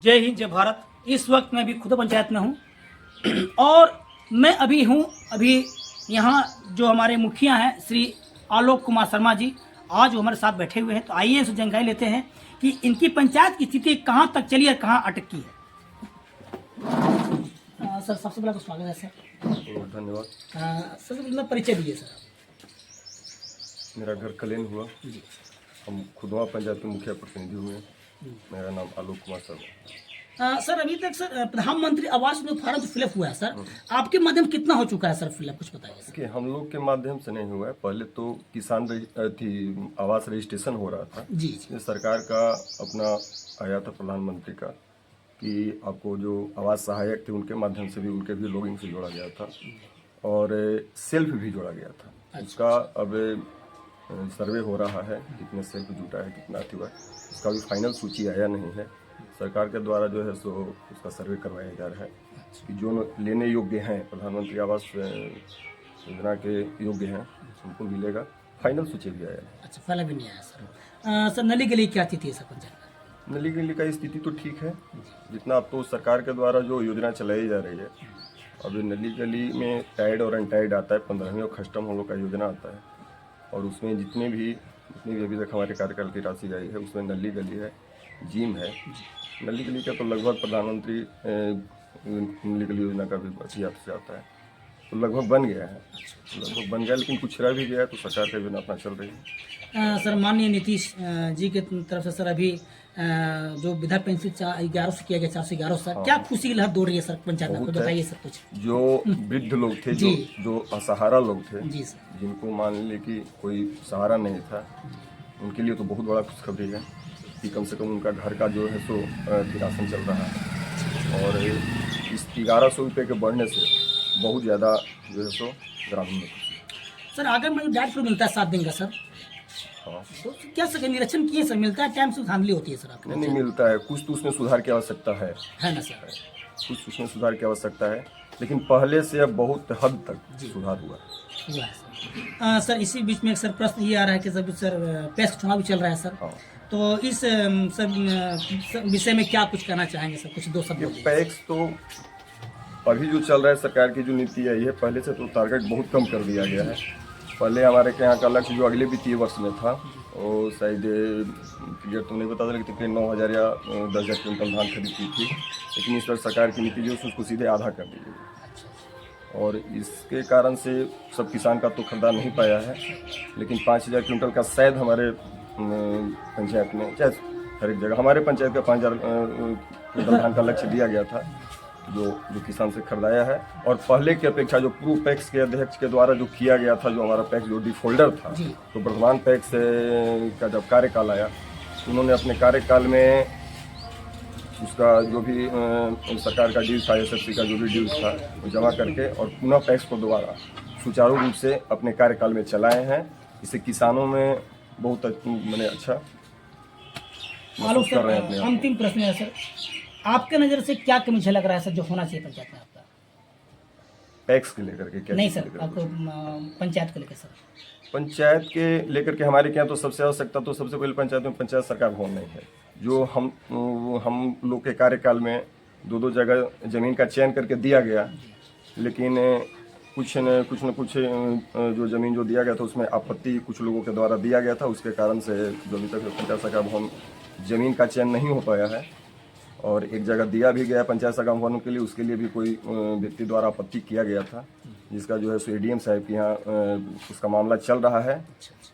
जय हिंद जय भारत। इस वक्त मैं भी खुद पंचायत में हूँ और मैं अभी यहाँ जो हमारे मुखिया हैं श्री आलोक कुमार शर्मा जी, आज वो हमारे साथ बैठे हुए हैं। तो आइए इनसे जानकारी लेते हैं कि इनकी पंचायत की स्थिति कहाँ तक चली है, कहाँ अटकी है। सर सबसे पहले तो स्वागत है सर। धन्यवाद। सबसे पहले परिचय दीजिए सर। मेरा घर कलेन हुआ, हम खुदवा पंचायत के मुखिया प्रतिनिधि हुए। मेरा नाम आलोक कुमार शर्मा। सर अभी तक सर प्रधानमंत्री आवास में फॉर्म फिलअप हुआ है सर, आपके माध्यम कितना हो चुका है सर फिलअप, कुछ बताइए सर। कि हम लोग के माध्यम से नहीं हुआ है। पहले तो किसान आवास रजिस्ट्रेशन हो रहा था जी। ये सरकार का अपना आया था प्रधानमंत्री का कि आपको जो आवास सहायक थे उनके माध्यम से भी उनके भी लॉगिंग से जोड़ा गया था और सेल्फ भी जोड़ा गया था। उसका अब सर्वे हो रहा है, कितने सेल्फ जुटा है, कितना हुआ है, उसका भी फाइनल सूची आया नहीं है। सरकार के द्वारा जो है सो उसका सर्वे करवाया जा रहा है कि जो लेने योग्य हैं, प्रधानमंत्री आवास योजना के योग्य हैं, उनको मिलेगा। फाइनल सूची भी आया है। अच्छा, पहले भी नहीं आया सर। सर नली के लिए क्या स्थिति है सर पंचायत में? नली गली का स्थिति तो ठीक है, जितना अब तो सरकार के द्वारा जो योजना चलाई जा रही है। अब नली गली में टाइड और अनटाइड आता है, 15वीं और खस्टम हम लोग का योजना आता है और उसमें जितनी भी अभी तक हमारे कार्यकाल की राशि आई है उसमें नली गली है, जिम है। नली गली का तो लगभग प्रधानमंत्री नली गली योजना का भी बची आपसे आता है, तो लगभग बन गया है, लेकिन कुछ रह भी गया है, तो सरकार का योजना अपना चल रही है। सर माननीय नीतीश जी के तरफ से सर अभी जो विधा पेंसिल 1100 से किया गया 411 सर, क्या खुशी की लहर दौड़ रही है सर पंचायत में, बताइए सर कुछ। जो वृद्ध लोग थे, जो असहारा लोग थे, जी सर, जिनको मान लीजिए कि कोई सहारा नहीं था, उनके लिए तो बहुत बड़ा खुशखबरी है कि कम से कम उनका घर का जो है सो राशन चल रहा है और इस 1100 रुपये के बढ़ने से बहुत ज़्यादा जो है सो ग्रामीण में खुशी है। सर आगे में डायरेक्ट मिलता है 7 दिन का सर, हाँ, तो क्या सर निरीक्षण किए सर, मिलता है टाइम से धांधली होती है सर आपको? नहीं मिलता है, कुछ तो उसमें सुधार की आवश्यकता है ना सर, कुछ उसमें सुधार की आवश्यकता है, लेकिन पहले से अब बहुत हद तक सुधार हुआ है। सर इसी बीच में एक सर प्रश्न ये आ रहा है कि सर पैक्स चुनाव भी चल रहा है सर। हाँ। तो इस सब विषय में क्या कुछ कहना चाहेंगे सर, कुछ दो शब्द? पैक्स तो अभी जो चल रहा है, सरकार की जो नीति आई है, पहले से तो टारगेट बहुत कम कर दिया गया है। पहले हमारे यहाँ का लक्ष्य जो अगले वित्तीय वर्ष में था वो शायद क्लियर तो नहीं बता था, लेकिन 9,000 या 10,000 क्विंटल धान खरीदी थी, लेकिन इस बार सरकार की नीति जो है उसको सीधे आधा कर दी गई और इसके कारण से सब किसान का तो खरीदा नहीं पाया है, लेकिन 5,000 क्विंटल का शायद हमारे पंचायत में, चाहे हर एक जगह हमारे पंचायत का 5,000 क्विंटल धान का लक्ष्य दिया गया था जो किसान से खरीदाया है। और पहले की अपेक्षा जो पूर्व पैक्स के अध्यक्ष के द्वारा जो किया गया था, जो हमारा पैक्स जो डिफोल्डर था, तो वर्तमान पैक्स का जब कार्यकाल आया, उन्होंने अपने कार्यकाल में उसका जो भी सरकार का ड्यूज था, SFC का जो भी ड्यूज था वो जमा करके और पुनः पैक्स को दोबारा सुचारू रूप से अपने कार्यकाल में चलाए हैं। इससे किसानों में बहुत मैंने अच्छा आलोक सर, अंतिम प्रश्न है सर, आपके नज़र से क्या कमी झलक रहा है सर जो होना चाहिए पंचायत में आपका? पैक्स के लेकर के क्या? नहीं सर, आपको पंचायत को लेकर सर। पंचायत के लेकर के हमारे क्या, तो सबसे आवश्यकता तो सबसे पहले पंचायत में पंचायत सरकार भवन नहीं है। जो हम लोग के कार्यकाल में 2-2 जगह जमीन का चयन करके दिया गया, लेकिन कुछ न कुछ जो ज़मीन जो दिया गया था उसमें आपत्ति कुछ लोगों के द्वारा दिया गया था, उसके कारण से जो अभी तक पंचायत सरकार भवन ज़मीन का चयन नहीं हो पाया है। और एक जगह दिया भी गया पंचायत सरकार भवन के लिए, उसके लिए भी कोई व्यक्ति द्वारा आपत्ति किया गया था, जिसका जो है सो ADM साहब के यहाँ उसका मामला चल रहा है।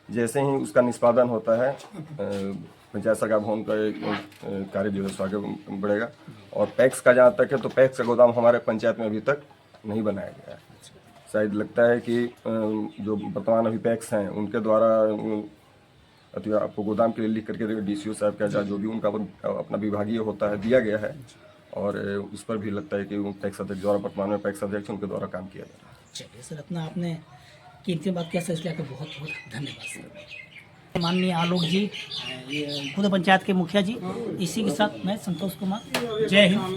जैसे ही उसका निष्पादन होता है पंचायत सरकार भवन का कार्य जो है सो आगे बढ़ेगा। और पैक्स का जहाँ तक है, तो पैक्स का गोदाम हमारे पंचायत में अभी तक नहीं बनाया गया है। शायद लगता है कि जो वर्तमान अभी पैक्स हैं उनके द्वारा अथवा आपको गोदाम के लिए लिख करके DCO साहब का जो भी उनका अपना विभागीय होता है दिया गया है और उस पर भी लगता है कि पैक्स अध्यक्ष द्वारा वर्तमान में पैक्स अध्यक्ष उनके द्वारा काम किया जा रहा है। चलिए सर, अपना आपने कीमती बात किया सर, इसलिए आपको बहुत बहुत धन्यवाद सर। माननीय आलोक जी, खुद पंचायत के मुखिया जी, इसी के साथ मैं संतोष कुमार, जय हिंद।